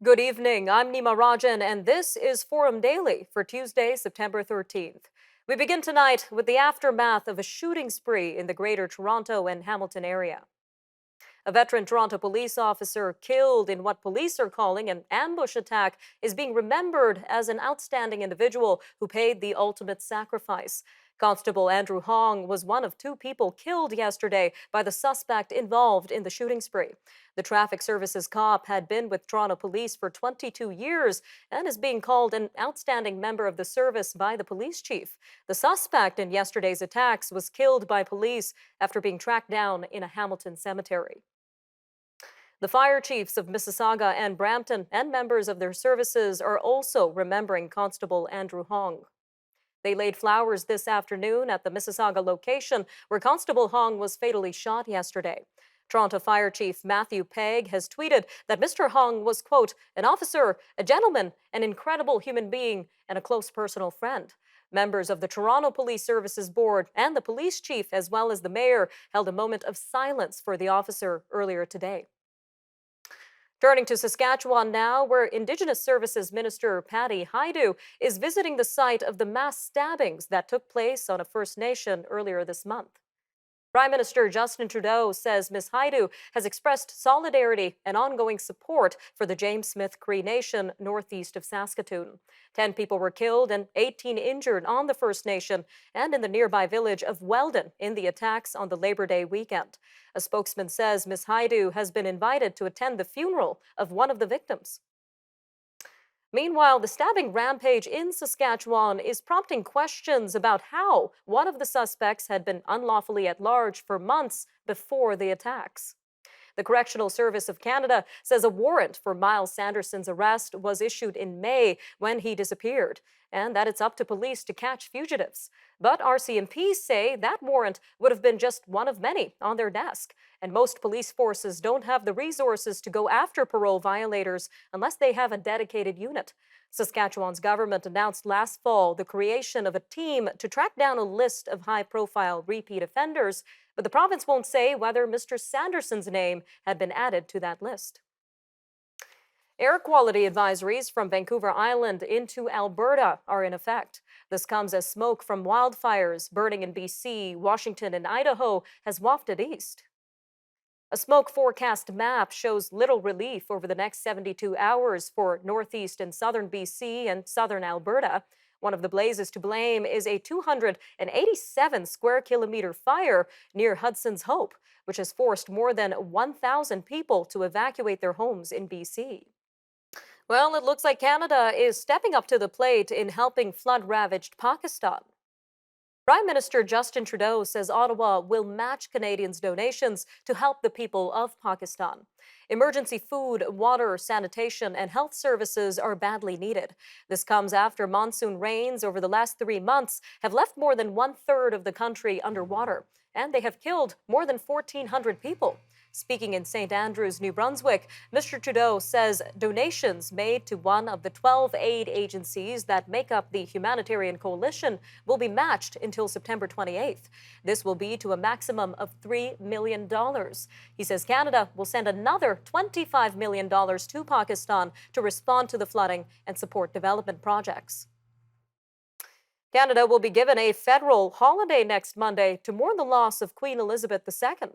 Good evening. I'm Nima Rajan, and this is Forum Daily for Tuesday, September 13th. We begin tonight with the aftermath of a shooting spree in the Greater Toronto and Hamilton area. A veteran Toronto police officer killed in what police are calling an ambush attack is being remembered as an outstanding individual who paid the ultimate sacrifice. Constable Andrew Hong was one of two people killed yesterday by the suspect involved in the shooting spree. The traffic services cop had been with Toronto Police for 22 years and is being called an outstanding member of the service by the police chief. The suspect in yesterday's attacks was killed by police after being tracked down in a Hamilton cemetery. The fire chiefs of Mississauga and Brampton and members of their services are also remembering Constable Andrew Hong. They laid flowers this afternoon at the Mississauga location where Constable Hong was fatally shot yesterday. Toronto Fire Chief Matthew Pegg has tweeted that Mr. Hong was, quote, an officer, a gentleman, an incredible human being, and a close personal friend. Members of the Toronto Police Services Board and the police chief, as well as the mayor, held a moment of silence for the officer earlier today. Turning to Saskatchewan now, where Indigenous Services Minister Patty Hajdu is visiting the site of the mass stabbings that took place on a First Nation earlier this month. Prime Minister Justin Trudeau says Ms. Hajdu has expressed solidarity and ongoing support for the James Smith Cree Nation northeast of Saskatoon. 10 people were killed and 18 injured on the First Nation and in the nearby village of Weldon in the attacks on the Labor Day weekend. A spokesman says Ms. Hajdu has been invited to attend the funeral of one of the victims. Meanwhile, the stabbing rampage in Saskatchewan is prompting questions about how one of the suspects had been unlawfully at large for months before the attacks. The Correctional Service of Canada says a warrant for Miles Sanderson's arrest was issued in May when he disappeared, and that it's up to police to catch fugitives. But RCMP say that warrant would have been just one of many on their desk, and most police forces don't have the resources to go after parole violators unless they have a dedicated unit. Saskatchewan's government announced last fall the creation of a team to track down a list of high-profile repeat offenders, but the province won't say whether Mr. Sanderson's name had been added to that list. Air quality advisories from Vancouver Island into Alberta are in effect. This comes as smoke from wildfires burning in BC, Washington, and Idaho has wafted east. A smoke forecast map shows little relief over the next 72 hours for northeast and southern BC and southern Alberta. One of the blazes to blame is a 287 square kilometer fire near Hudson's Hope, which has forced more than 1,000 people to evacuate their homes in BC. Well, it looks like Canada is stepping up to the plate in helping flood-ravaged Pakistan. Prime Minister Justin Trudeau says Ottawa will match Canadians' donations to help the people of Pakistan. Emergency food, water, sanitation, and health services are badly needed. This comes after monsoon rains over the last 3 months have left more than one-third of the country underwater, and they have killed more than 1,400 people. Speaking in St. Andrews, New Brunswick, Mr. Trudeau says donations made to one of the 12 aid agencies that make up the Humanitarian Coalition will be matched until September 28th. This will be to a maximum of $3 million. He says Canada will send another $25 million to Pakistan to respond to the flooding and support development projects. Canada will be given a federal holiday next Monday to mourn the loss of Queen Elizabeth II.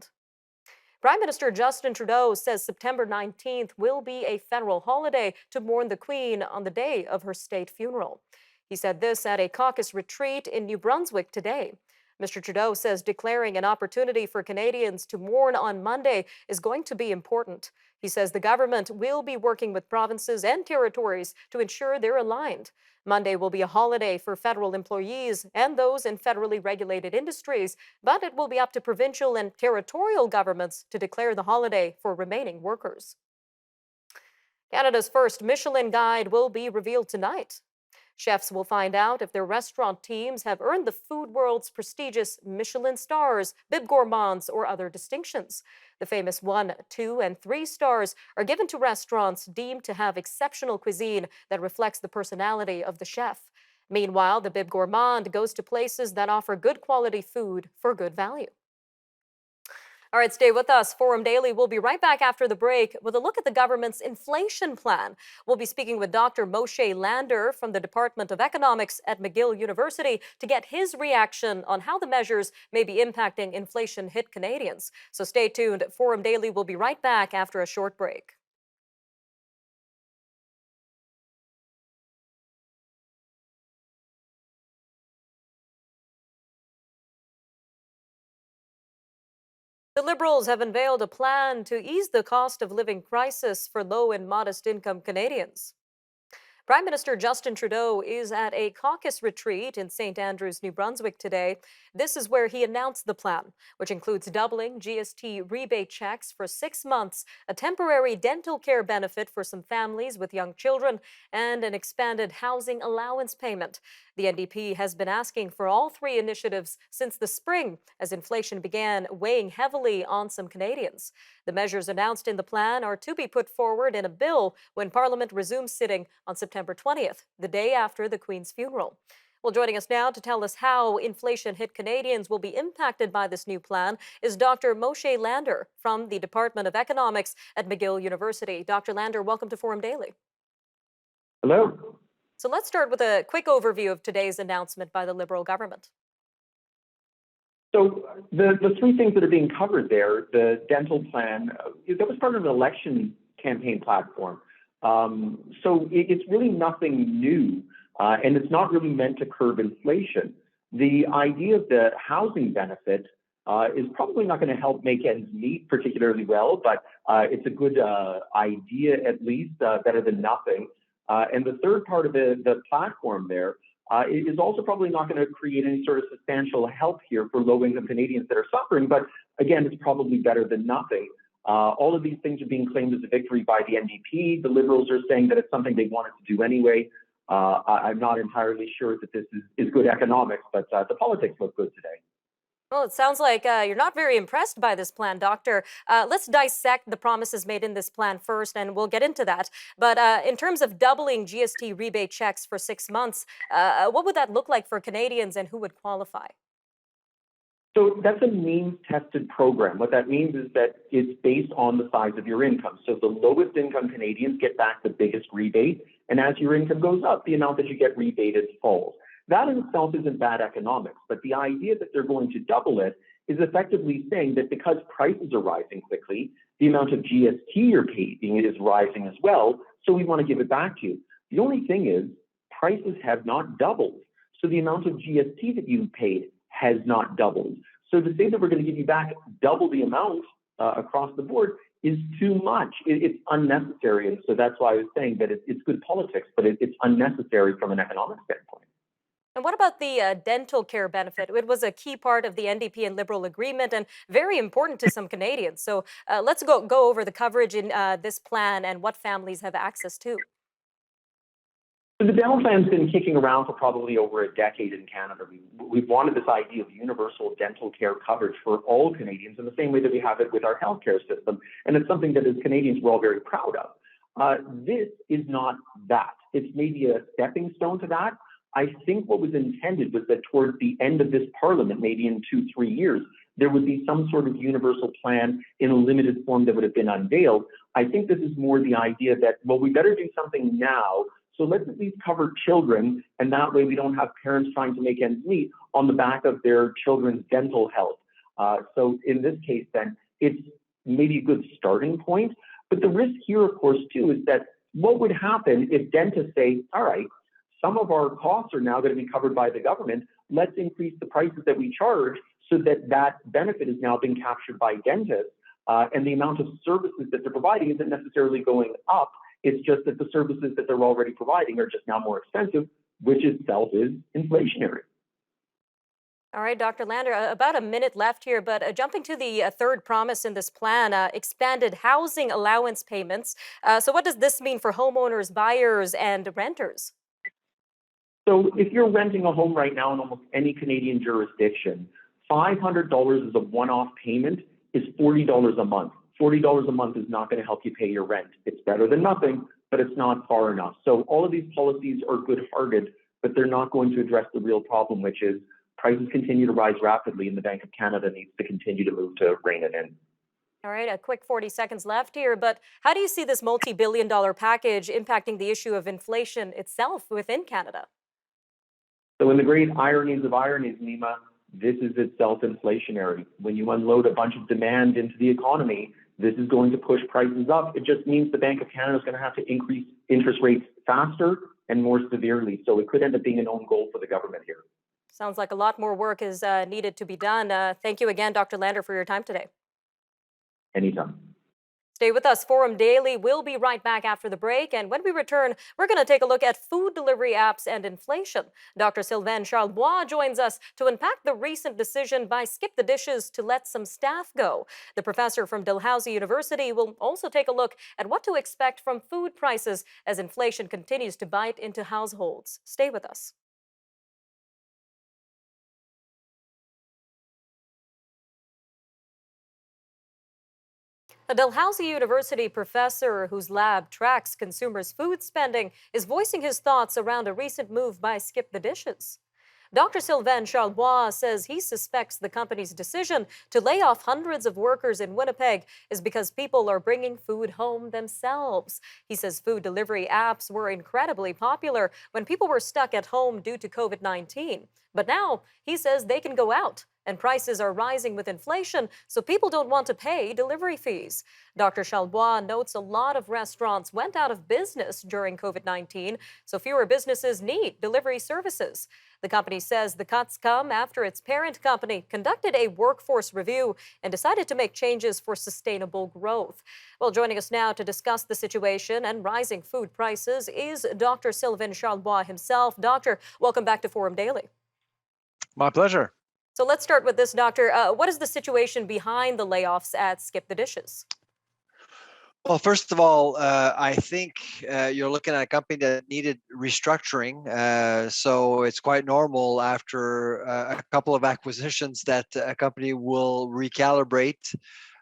Prime Minister Justin Trudeau says September 19th will be a federal holiday to mourn the Queen on the day of her state funeral. He said this at a caucus retreat in New Brunswick today. Mr. Trudeau says declaring an opportunity for Canadians to mourn on Monday is going to be important. He says the government will be working with provinces and territories to ensure they're aligned. Monday will be a holiday for federal employees and those in federally regulated industries, but it will be up to provincial and territorial governments to declare the holiday for remaining workers. Canada's first Michelin guide will be revealed tonight. Chefs will find out if their restaurant teams have earned the food world's prestigious Michelin stars, Bib Gourmands, or other distinctions. The famous 1, 2, and 3 stars are given to restaurants deemed to have exceptional cuisine that reflects the personality of the chef. Meanwhile, the Bib Gourmand goes to places that offer good quality food for good value. All right, stay with us. Forum Daily will be right back after the break with a look at the government's inflation plan. We'll be speaking with Dr. Moshe Lander from the Department of Economics at McGill University to get his reaction on how the measures may be impacting inflation hit Canadians. So stay tuned. Forum Daily will be right back after a short break. The Liberals have unveiled a plan to ease the cost of living crisis for low and modest income Canadians. Prime Minister Justin Trudeau is at a caucus retreat in St. Andrews, New Brunswick today. This is where he announced the plan, which includes doubling GST rebate checks for 6 months, a temporary dental care benefit for some families with young children, and an expanded housing allowance payment. The NDP has been asking for all three initiatives since the spring as inflation began weighing heavily on some Canadians. The measures announced in the plan are to be put forward in a bill when Parliament resumes sitting on September 20th, the day after the Queen's funeral. Well, joining us now to tell us how inflation hit Canadians will be impacted by this new plan is Dr. Moshe Lander from the Department of Economics at McGill University. Dr. Lander, welcome to Forum Daily. Hello. So let's start with a quick overview of today's announcement by the Liberal government. So the three things that are being covered there, the dental plan, that was part of an election campaign platform. So it's really nothing new, and it's not really meant to curb inflation. The idea of the housing benefit is probably not going to help make ends meet particularly well, but it's a good idea at least, better than nothing. And the third part of the platform there is also probably not going to create any sort of substantial help here for low-income Canadians that are suffering. But again, it's probably better than nothing. All of these things are being claimed as a victory by the NDP. The Liberals are saying that it's something they wanted to do anyway. I'm not entirely sure that this is good economics, but the politics look good today. Well, it sounds like you're not very impressed by this plan, Doctor. Let's dissect the promises made in this plan first, and we'll get into that. But in terms of doubling GST rebate checks for 6 months, what would that look like for Canadians and who would qualify? So that's a means-tested program. What that means is that it's based on the size of your income. So the lowest income Canadians get back the biggest rebate, and as your income goes up, the amount that you get rebated falls. That in itself isn't bad economics, but the idea that they're going to double it is effectively saying that because prices are rising quickly, the amount of GST you're paying is rising as well, so we want to give it back to you. The only thing is, prices have not doubled, so the amount of GST that you paid has not doubled. So to say that we're going to give you back double the amount across the board is too much. It's unnecessary, and so that's why I was saying that it's good politics, but it's unnecessary from an economic standpoint. And what about the dental care benefit? It was a key part of the NDP and Liberal agreement and very important to some Canadians. So let's go over the coverage in this plan and what families have access to. So the dental plan's been kicking around for probably over a decade in Canada. We've wanted this idea of universal dental care coverage for all Canadians in the same way that we have it with our healthcare system. And it's something that as Canadians, we're all very proud of. This is not that. It's maybe a stepping stone to that. I think what was intended was that towards the end of this parliament, maybe in 2-3 years, there would be some sort of universal plan in a limited form that would have been unveiled. I think this is more the idea that, well, we better do something now, so let's at least cover children, and that way we don't have parents trying to make ends meet on the back of their children's dental health. So in this case, then, it's maybe a good starting point. But the risk here, of course, too, is that what would happen if dentists say, all right, some of our costs are now going to be covered by the government. Let's increase the prices that we charge so that that benefit is now being captured by dentists. And the amount of services that they're providing isn't necessarily going up. It's just that the services that they're already providing are just now more expensive, which itself is inflationary. All right, Dr. Lander, about a minute left here, but jumping to the third promise in this plan, expanded housing allowance payments. So what does this mean for homeowners, buyers, and renters? So if you're renting a home right now in almost any Canadian jurisdiction, $500 as a one-off payment is $40 a month. $40 a month is not going to help you pay your rent. It's better than nothing, but it's not far enough. So all of these policies are good-hearted, but they're not going to address the real problem, which is prices continue to rise rapidly, and the Bank of Canada needs to continue to move to rein it in. All right, a quick 40 seconds left here, but how do you see this multi-billion-dollar package impacting the issue of inflation itself within Canada? So in the great ironies of ironies, Nima, this is itself inflationary. When you unload a bunch of demand into the economy, this is going to push prices up. It just means the Bank of Canada is going to have to increase interest rates faster and more severely. So it could end up being an own goal for the government here. Sounds like a lot more work is needed to be done. Thank you again, Dr. Lander, for your time today. Anytime. Stay with us. Forum Daily will be right back after the break. And when we return, we're going to take a look at food delivery apps and inflation. Dr. Sylvain Charlebois joins us to unpack the recent decision by Skip the Dishes to let some staff go. The professor from Dalhousie University will also take a look at what to expect from food prices as inflation continues to bite into households. Stay with us. A Dalhousie University professor whose lab tracks consumers' food spending is voicing his thoughts around a recent move by Skip the Dishes. Dr. Sylvain Charlebois says he suspects the company's decision to lay off hundreds of workers in Winnipeg is because people are bringing food home themselves. He says food delivery apps were incredibly popular when people were stuck at home due to COVID-19. But now he says they can go out and prices are rising with inflation, so people don't want to pay delivery fees. Dr. Charlebois notes a lot of restaurants went out of business during COVID-19, so fewer businesses need delivery services. The company says the cuts come after its parent company conducted a workforce review and decided to make changes for sustainable growth. Well, joining us now to discuss the situation and rising food prices is Dr. Sylvain Charlebois himself. Doctor, welcome back to Forum Daily. My pleasure. So let's start with this, Doctor. What is the situation behind the layoffs at Skip the Dishes? Well, first of all, I think you're looking at a company that needed restructuring. So it's quite normal after a couple of acquisitions that a company will recalibrate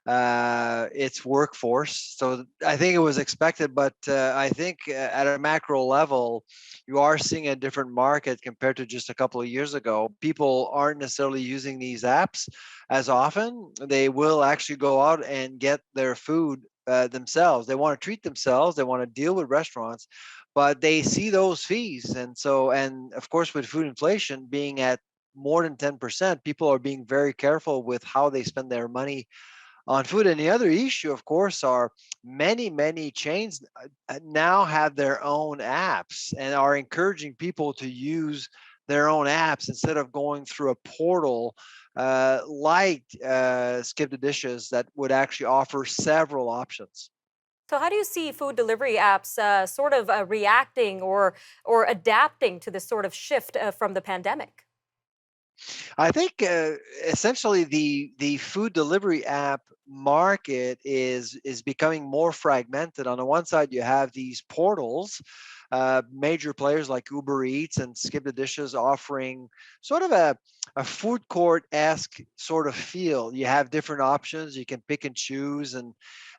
its workforce. So I think it was expected, but I think at a macro level, you are seeing a different market compared to just a couple of years ago. People aren't necessarily using these apps as often. They will actually go out and get their food themselves. They want to treat themselves. They want to deal with restaurants, but they see those fees, and of course, with food inflation being at more than 10%, people are being very careful with how they spend their money on food. And the other issue, of course, are many chains now have their own apps and are encouraging people to use their own apps instead of going through a portal like Skip the Dishes that would actually offer several options. So how do you see food delivery apps sort of reacting or adapting to this sort of shift from the pandemic? I think essentially the food delivery app market is becoming more fragmented. On the one side, you have these portals, major players like Uber Eats and Skip the Dishes offering sort of a food court esque sort of feel. You have different options, you can pick and choose, and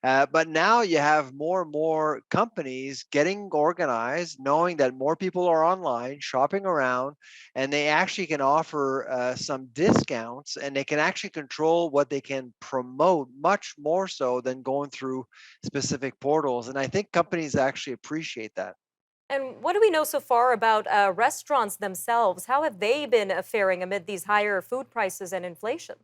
but now you have more and more companies getting organized, knowing that more people are online shopping around, and they actually can offer some discounts, and they can actually control what they can promote much more so than going through specific portals. And I think companies actually appreciate that. And what do we know so far about restaurants themselves? How have they been faring amid these higher food prices and inflation?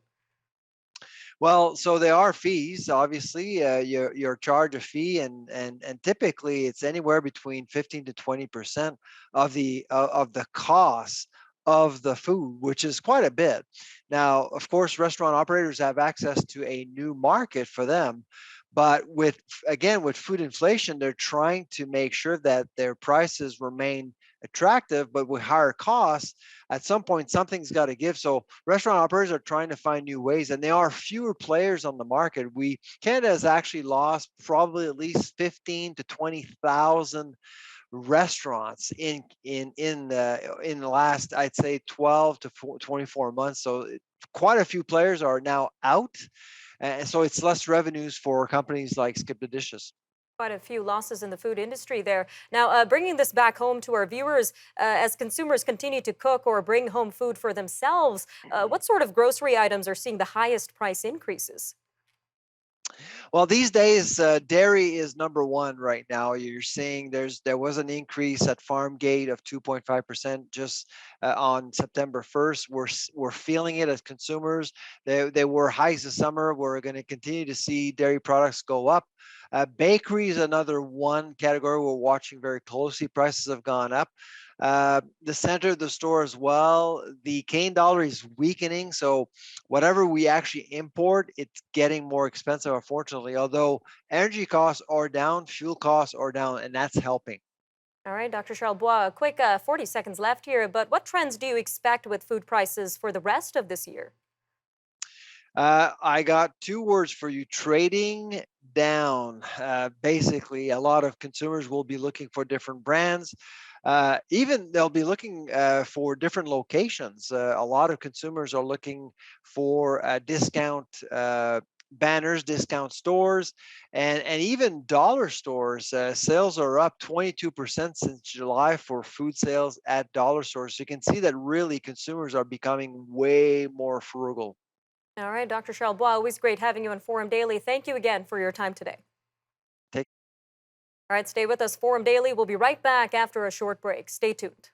Well, so there are fees. Obviously, you're charged a fee, and typically it's anywhere between 15 to 20% of the cost of the food, which is quite a bit. Now, of course, restaurant operators have access to a new market for them, but with again with food inflation, they're trying to make sure that their prices remain attractive, but with higher costs, at some point something's got to give. So restaurant operators are trying to find new ways, and there are fewer players on the market. We Canada has actually lost probably at least 15 to 20,000 restaurants in the last, I'd say, 12 to 24 months. So quite a few players are now out, and so it's less revenues for companies like Skip the Dishes. Quite a few losses in the food industry there. Now, bringing this back home to our viewers, as consumers continue to cook or bring home food for themselves, what sort of grocery items are seeing the highest price increases? Well, these days, dairy is number one right now. You're seeing there was an increase at farm gate of 2.5% just on September 1st. We're feeling it as consumers. They were highs this summer. We're going to continue to see dairy products go up. Bakery is another one category we're watching very closely. Prices have gone up. The center of the store as well. The Canadian dollar is weakening, so whatever we actually import, it's getting more expensive, unfortunately. Although energy costs are down, fuel costs are down, and that's helping. All right, Dr. Charles Bois, a quick 40 seconds left here, but what trends do you expect with food prices for the rest of this year? I got two words for you: trading down. Basically, a lot of consumers will be looking for different brands. Even they'll be looking for different locations. A lot of consumers are looking for discount banners, discount stores, and even dollar stores. Sales are up 22% since July for food sales at dollar stores. So you can see that really consumers are becoming way more frugal. All right, Dr. Charles Bois, always great having you on Forum Daily. Thank you again for your time today. Take All right, stay with us. Forum Daily. We'll be right back after a short break. Stay tuned.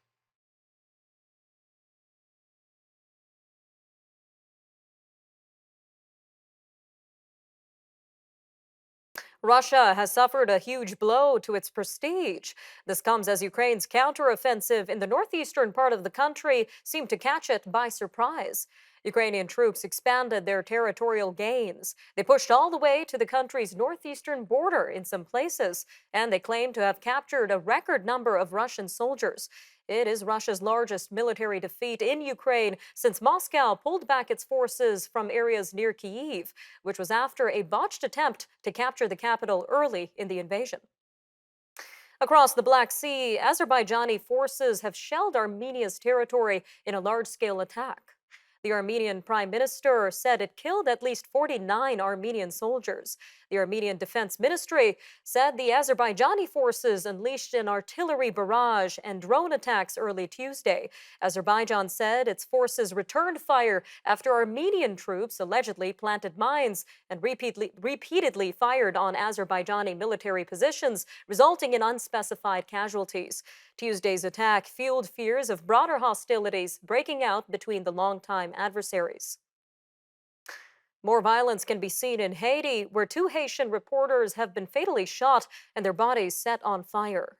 Russia has suffered a huge blow to its prestige. This comes as Ukraine's counteroffensive in the northeastern part of the country seemed to catch it by surprise. Ukrainian troops expanded their territorial gains. They pushed all the way to the country's northeastern border in some places, and they claim to have captured a record number of Russian soldiers. It is Russia's largest military defeat in Ukraine since Moscow pulled back its forces from areas near Kyiv, which was after a botched attempt to capture the capital early in the invasion. Across the Black Sea, Azerbaijani forces have shelled Armenia's territory in a large scale attack. The Armenian prime minister said it killed at least 49 Armenian soldiers. The Armenian Defense Ministry said the Azerbaijani forces unleashed an artillery barrage and drone attacks early Tuesday. Azerbaijan said its forces returned fire after Armenian troops allegedly planted mines and repeatedly fired on Azerbaijani military positions, resulting in unspecified casualties. Tuesday's attack fueled fears of broader hostilities breaking out between the longtime adversaries. More violence can be seen in Haiti, where two Haitian reporters have been fatally shot and their bodies set on fire.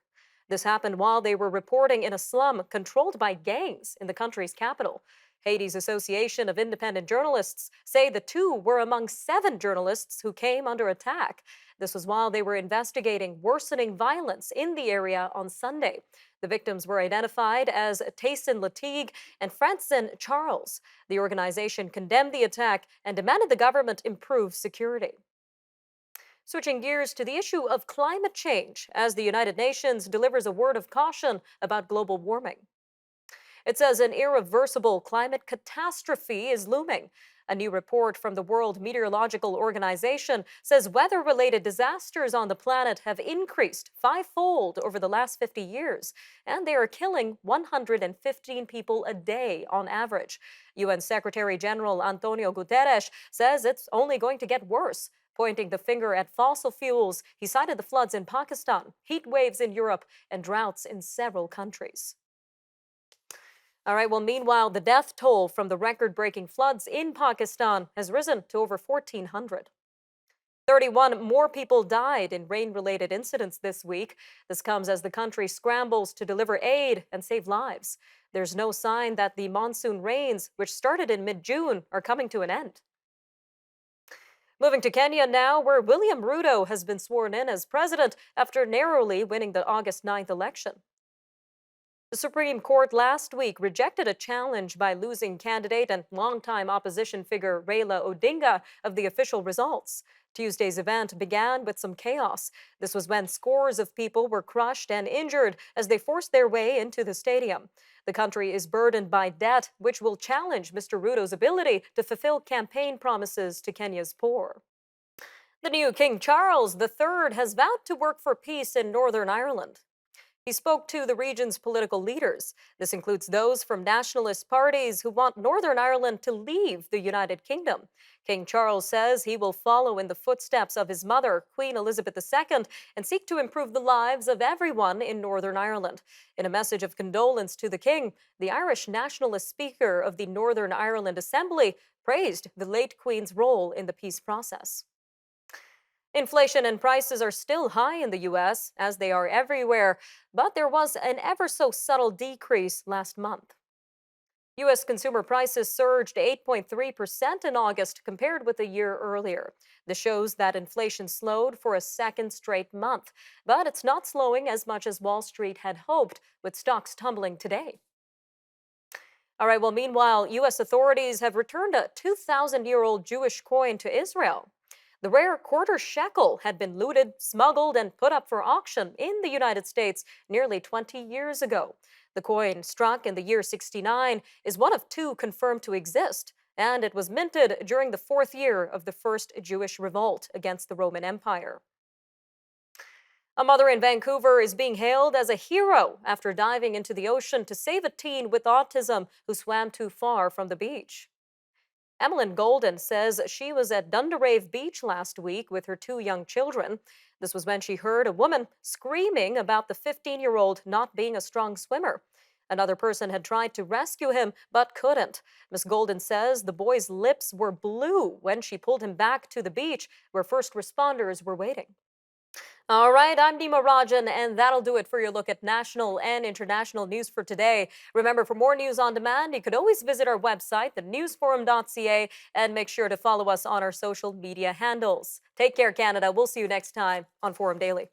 This happened while they were reporting in a slum controlled by gangs in the country's capital. Haiti's Association of Independent Journalists say the two were among 7 journalists who came under attack. This was while they were investigating worsening violence in the area on Sunday. The victims were identified as Tayson Latigue and Francine Charles. The organization condemned the attack and demanded the government improve security. Switching gears to the issue of climate change, as the United Nations delivers a word of caution about global warming. It says an irreversible climate catastrophe is looming. A new report from the World Meteorological Organization says weather-related disasters on the planet have increased fivefold over the last 50 years, and they are killing 115 people a day on average. UN Secretary General Antonio Guterres says it's only going to get worse. Pointing the finger at fossil fuels, he cited the floods in Pakistan, heat waves in Europe, and droughts in several countries. All right, well, meanwhile, the death toll from the record-breaking floods in Pakistan has risen to over 1,400. 31 more people died in rain-related incidents this week. This comes as the country scrambles to deliver aid and save lives. There's no sign that the monsoon rains, which started in mid-June, are coming to an end. Moving to Kenya now, where William Ruto has been sworn in as president after narrowly winning the August 9th election. The Supreme Court last week rejected a challenge by losing candidate and longtime opposition figure Raila Odinga of the official results. Tuesday's event began with some chaos. This was when scores of people were crushed and injured as they forced their way into the stadium. The country is burdened by debt, which will challenge Mr. Ruto's ability to fulfill campaign promises to Kenya's poor. The new King Charles III has vowed to work for peace in Northern Ireland. He spoke to the region's political leaders. This includes those from nationalist parties who want Northern Ireland to leave the United Kingdom. King Charles says he will follow in the footsteps of his mother, Queen Elizabeth II, and seek to improve the lives of everyone in Northern Ireland. In a message of condolence to the King, the Irish nationalist Speaker of the Northern Ireland Assembly praised the late Queen's role in the peace process. Inflation and prices are still high in the U.S., as they are everywhere, but there was an ever so subtle decrease last month. U.S. consumer prices surged 8.3% in August compared with a year earlier. This shows that inflation slowed for a second straight month, but it's not slowing as much as Wall Street had hoped, with stocks tumbling today. All right, well, meanwhile, U.S. authorities have returned a 2,000-year-old Jewish coin to Israel. The rare quarter shekel had been looted, smuggled, and put up for auction in the United States nearly 20 years ago. The coin, struck in the year 69, is one of two confirmed to exist, and it was minted during the fourth year of the first Jewish revolt against the Roman Empire. A mother in Vancouver is being hailed as a hero after diving into the ocean to save a teen with autism who swam too far from the beach. Emmeline Golden says she was at Dunderave Beach last week with her two young children. This was when she heard a woman screaming about the 15-year-old not being a strong swimmer. Another person had tried to rescue him but couldn't. Miss Golden says the boy's lips were blue when she pulled him back to the beach where first responders were waiting. All right, I'm Nima Rajan, and that'll do it for your look at national and international news for today. Remember, for more news on demand, you could always visit our website, thenewsforum.ca, and make sure to follow us on our social media handles. Take care, Canada. We'll see you next time on Forum Daily.